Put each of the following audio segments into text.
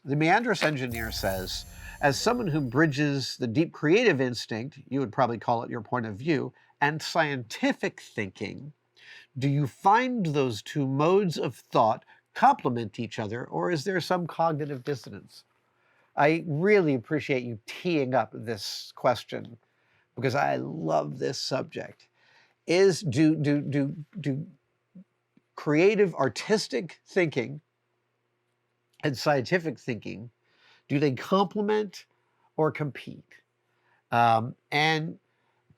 The Meandrous Engineer says, as someone who bridges the deep creative instinct, you would probably call it your point of view, and scientific thinking, do you find those two modes of thought complement each other, or is there some cognitive dissonance? I really appreciate you teeing up this question because I love this subject. Do creative, artistic thinking and scientific thinking, do they complement or compete? And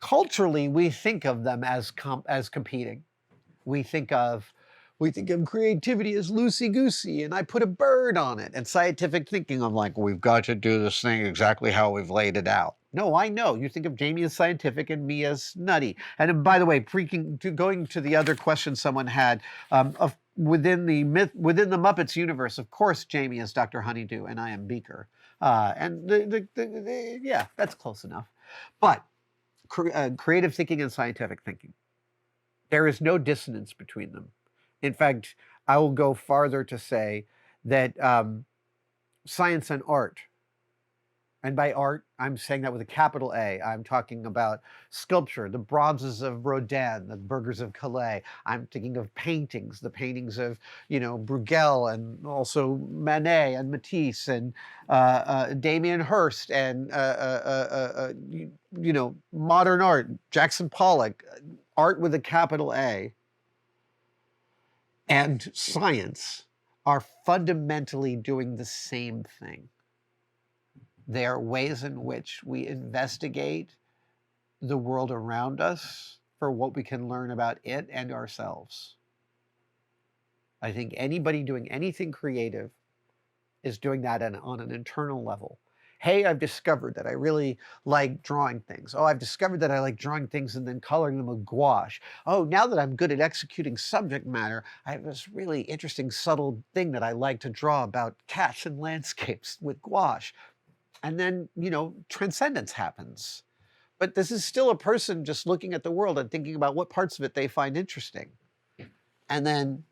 culturally, we think of them as competing. We think of creativity as loosey-goosey, and I put a bird on it. And scientific thinking, I'm like, we've got to do this thing exactly how we've laid it out. No, I know. You think of Jamie as scientific and me as nutty. And by the way, going to the other question someone had, within the Muppets universe, of course, Jamie is Dr. Honeydew and I am Beaker. Yeah, that's close enough. But creative thinking and scientific thinking, there is no dissonance between them. In fact, I will go farther to say that science and art, and by art, I'm saying that with a capital A. I'm talking about sculpture, the bronzes of Rodin, the burghers of Calais. I'm thinking of paintings, the paintings of, Bruegel, and also Manet and Matisse and Damien Hirst, and modern art, Jackson Pollock, art with a capital A, and science are fundamentally doing the same thing. They are ways in which we investigate the world around us for what we can learn about it and ourselves. I think anybody doing anything creative is doing that on an internal level. Hey, I've discovered that I really like drawing things. Oh, I've discovered that I like drawing things and then coloring them with gouache. Oh, now that I'm good at executing subject matter, I have this really interesting, subtle thing that I like to draw about cats and landscapes with gouache. And then, transcendence happens. But this is still a person just looking at the world and thinking about what parts of it they find interesting. And then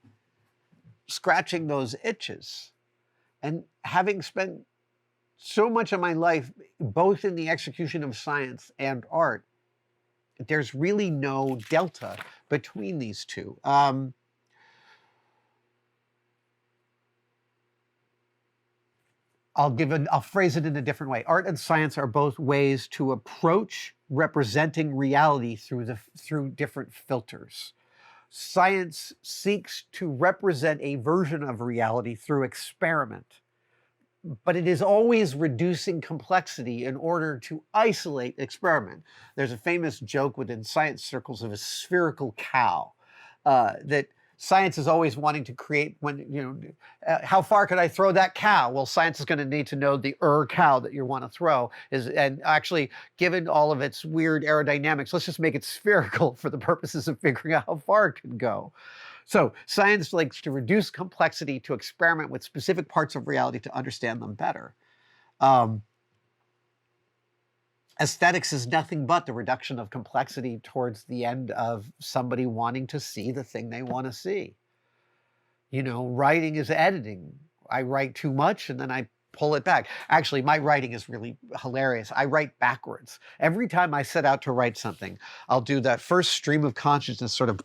scratching those itches. And having spent so much of my life, both in the execution of science and art, there's really no delta between these two. I'll phrase it in a different way. Art and science are both ways to approach representing reality through different filters. Science seeks to represent a version of reality through experiment, but it is always reducing complexity in order to isolate experiment. There's a famous joke within science circles of a spherical cow, that science is always wanting to create how far could I throw that cow? Well, science is going to need to know the cow that you want to throw and actually, given all of its weird aerodynamics, let's just make it spherical for the purposes of figuring out how far it can go. So science likes to reduce complexity to experiment with specific parts of reality to understand them better. Aesthetics is nothing but the reduction of complexity towards the end of somebody wanting to see the thing they want to see. Writing is editing. I write too much and then I pull it back. Actually, my writing is really hilarious. I write backwards. Every time I set out to write something, I'll do that first stream of consciousness sort of,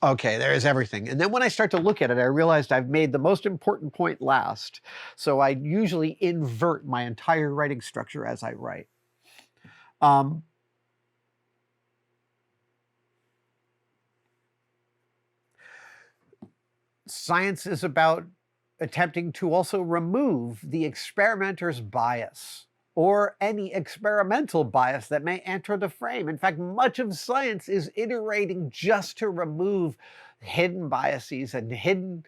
okay, there's everything. And then when I start to look at it, I realized I've made the most important point last. So I usually invert my entire writing structure as I write. Science is about attempting to also remove the experimenter's bias or any experimental bias that may enter the frame. In fact, much of science is iterating just to remove hidden biases and hidden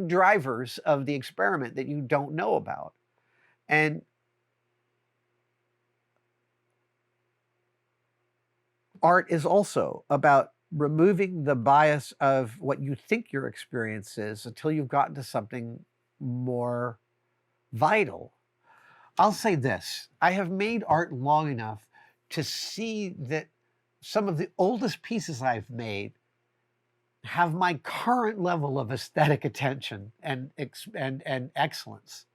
drivers of the experiment that you don't know about. And art is also about removing the bias of what you think your experience is until you've gotten to something more vital. I'll say this, I have made art long enough to see that some of the oldest pieces I've made have my current level of aesthetic attention and excellence.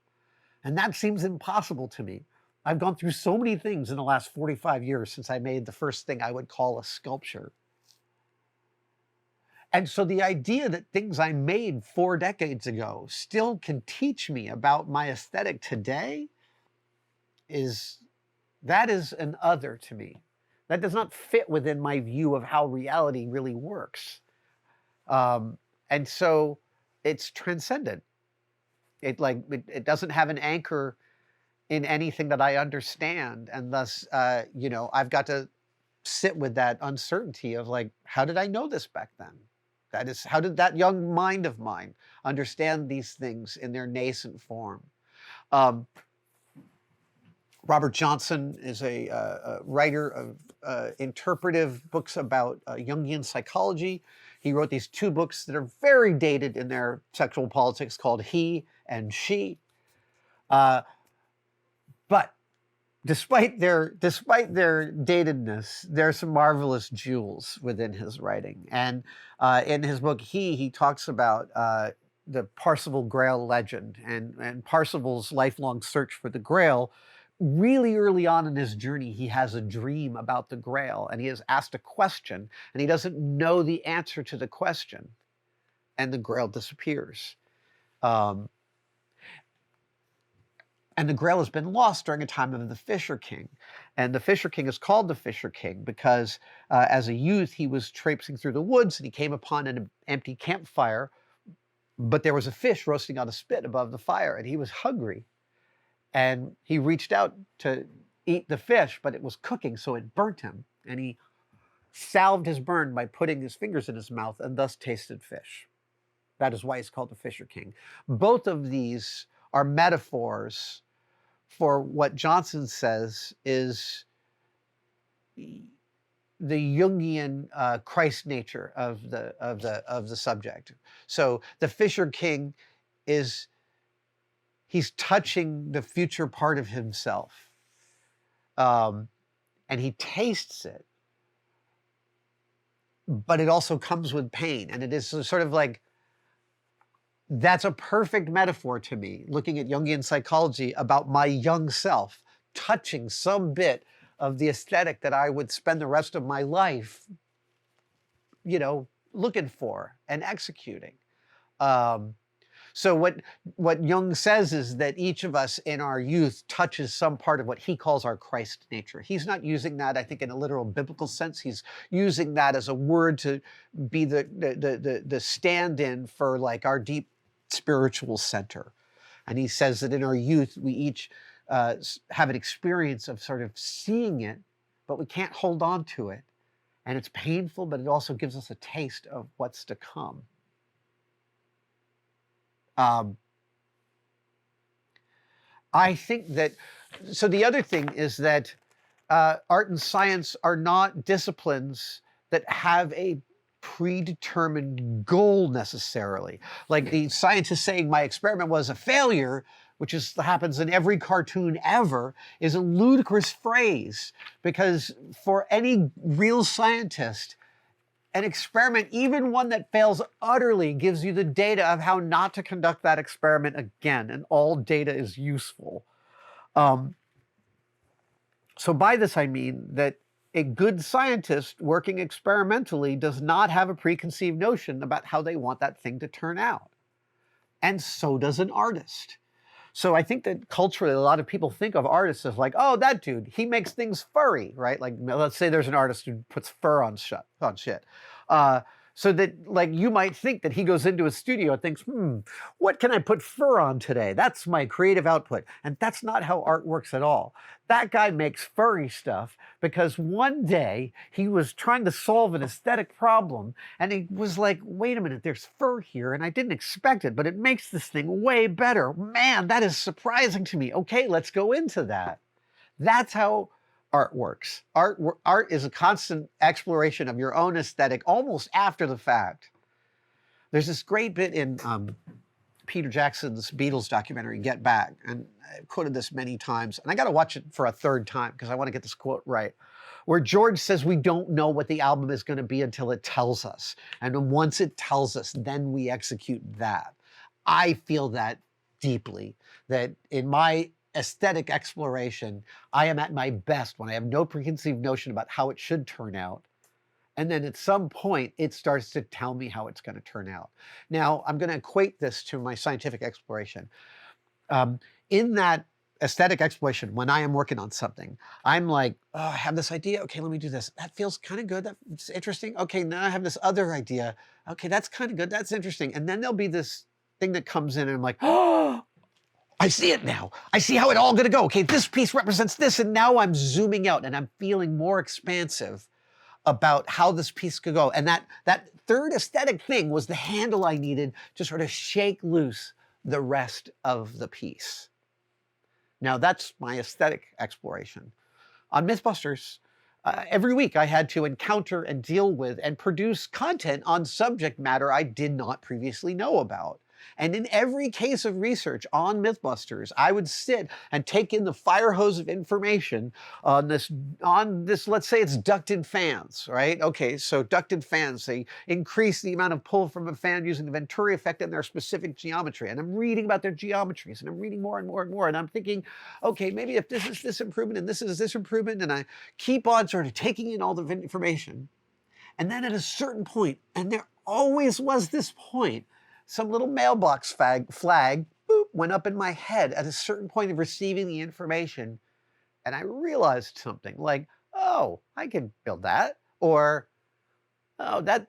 And that seems impossible to me. I've gone through so many things in the last 45 years since I made the first thing I would call a sculpture. And so the idea that things I made 4 decades ago still can teach me about my aesthetic today is an other to me. That does not fit within my view of how reality really works. And so it's transcendent. It doesn't have an anchor in anything that I understand. And thus, I've got to sit with that uncertainty of like, how did I know this back then? That is, how did that young mind of mine understand these things in their nascent form? Robert Johnson is a writer of interpretive books about Jungian psychology. He wrote these 2 books that are very dated in their sexual politics called He and She. But despite their datedness, there are some marvelous jewels within his writing. And in his book, he talks about the Parzival Grail legend and Parzival's lifelong search for the Grail. Really early on in his journey, he has a dream about the Grail, and he is asked a question, and he doesn't know the answer to the question, and the Grail disappears. And the Grail has been lost during a time of the Fisher King. And the Fisher King is called the Fisher King because as a youth, he was traipsing through the woods and he came upon an empty campfire, but there was a fish roasting on a spit above the fire, and he was hungry. And he reached out to eat the fish, but it was cooking, so it burnt him. And he salved his burn by putting his fingers in his mouth and thus tasted fish. That is why he's called the Fisher King. Both of these are metaphors for what Johnson says is the Jungian Christ nature of the subject. So the Fisher King he's touching the future part of himself, and he tastes it, but it also comes with pain, and it is sort of like, that's a perfect metaphor to me, looking at Jungian psychology, about my young self touching some bit of the aesthetic that I would spend the rest of my life, looking for and executing. So what Jung says is that each of us in our youth touches some part of what he calls our Christ nature. He's not using that, I think, in a literal biblical sense. He's using that as a word to be the stand-in for like our deep spiritual center. And he says that in our youth, we each have an experience of sort of seeing it, but we can't hold on to it. And it's painful, but it also gives us a taste of what's to come. I think that, so the other thing is that art and science are not disciplines that have a predetermined goal necessarily. Like the scientist saying my experiment was a failure, which happens in every cartoon ever, is a ludicrous phrase, because for any real scientist, an experiment, even one that fails utterly, gives you the data of how not to conduct that experiment again, and all data is useful. So by this I mean that a good scientist working experimentally does not have a preconceived notion about how they want that thing to turn out. And so does an artist. So I think that culturally, a lot of people think of artists as like, oh, that dude, he makes things furry, right? Like, let's say there's an artist who puts fur on shit. So that, like, you might think that he goes into a studio and thinks, what can I put fur on today? That's my creative output. And that's not how art works at all. That guy makes furry stuff because one day he was trying to solve an aesthetic problem and he was like, wait a minute, there's fur here and I didn't expect it, but it makes this thing way better. Man, that is surprising to me. Okay, let's go into that. That's how art works. Art is a constant exploration of your own aesthetic, almost after the fact. There's this great bit in Peter Jackson's Beatles documentary, Get Back, and I've quoted this many times, and I got to watch it for a third time because I want to get this quote right. where George says we don't know what the album is going to be until it tells us. And then once it tells us, then we execute that. I feel that deeply, that in my aesthetic exploration, I am at my best when I have no preconceived notion about how it should turn out. And then at some point, it starts to tell me how it's going to turn out. Now, I'm going to equate this to my scientific exploration. In that aesthetic exploration, when I am working on something, I'm like, oh, I have this idea. Okay, let me do this. That feels kind of good. That's interesting. Okay, now I have this other idea. Okay, that's kind of good. That's interesting. And then there'll be this thing that comes in and I'm like, oh, I see it now. I see how it all going to go. Okay, this piece represents this. And now I'm zooming out and I'm feeling more expansive about how this piece could go. And that third aesthetic thing was the handle I needed to sort of shake loose the rest of the piece. Now that's my aesthetic exploration. On Mythbusters, every week I had to encounter and deal with and produce content on subject matter I did not previously know about. And in every case of research on Mythbusters, I would sit and take in the fire hose of information on this, let's say it's ducted fans, right? Okay, so ducted fans, they increase the amount of pull from a fan using the Venturi effect and their specific geometry. And I'm reading about their geometries and I'm reading more and more and more. And I'm thinking, okay, maybe if this is this improvement and this is this improvement, and I keep on sort of taking in all the information. And then at a certain point, and there always was this point, some little mailbox flag boop, went up in my head at a certain point of receiving the information. And I realized something like, oh, I can build that. Or, oh, that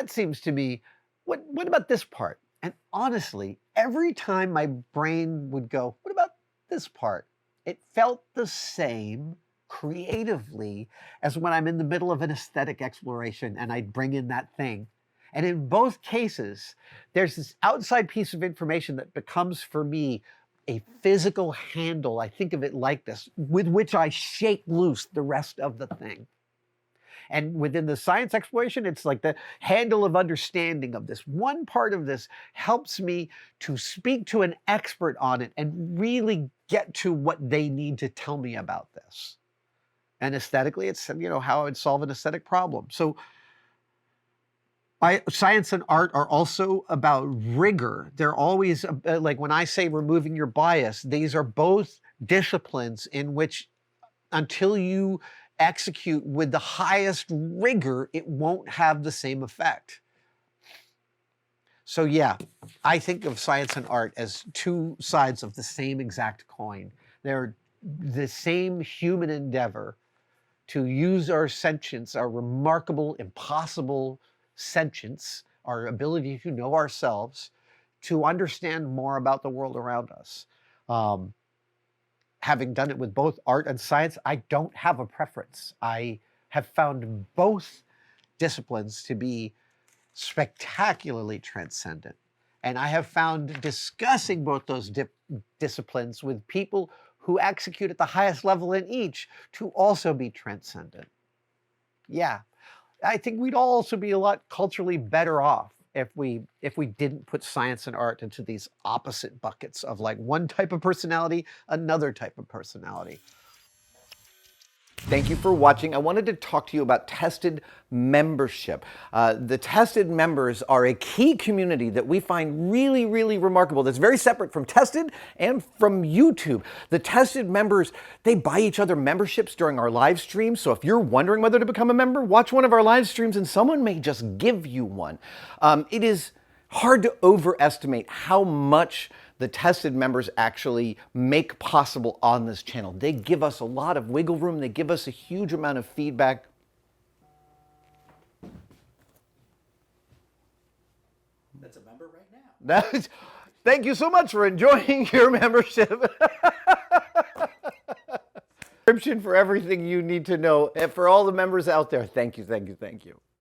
seems to me, what about this part? And honestly, every time my brain would go, what about this part? It felt the same creatively as when I'm in the middle of an aesthetic exploration and I'd bring in that thing. And in both cases, there's this outside piece of information that becomes for me a physical handle. I think of it like this, with which I shake loose the rest of the thing. And within the science exploration, it's like the handle of understanding of this. One part of this helps me to speak to an expert on it and really get to what they need to tell me about this. And aesthetically, it's, how I would solve an aesthetic problem. So science and art are also about rigor. They're always, like when I say removing your bias, these are both disciplines in which until you execute with the highest rigor, it won't have the same effect. So yeah, I think of science and art as two sides of the same exact coin. They're the same human endeavor to use our sentience, our remarkable, impossible sentience, our ability to know ourselves, to understand more about the world around us. Having done it with both art and science, I don't have a preference. I have found both disciplines to be spectacularly transcendent. And I have found discussing both those disciplines with people who execute at the highest level in each to also be transcendent. Yeah. I think we'd also be a lot culturally better off if we didn't put science and art into these opposite buckets of like one type of personality, another type of personality. Thank you for watching. I wanted to talk to you about Tested membership. The Tested members are a key community that we find really, really remarkable. That's very separate from Tested and from YouTube. The Tested members, they buy each other memberships during our live streams. So if you're wondering whether to become a member, watch one of our live streams and someone may just give you one. It is hard to overestimate how much the Tested members actually make possible on this channel. They give us a lot of wiggle room. They give us a huge amount of feedback. That's a member right now. Thank you so much for enjoying your membership. Description for everything you need to know. And for all the members out there, thank you, thank you, thank you.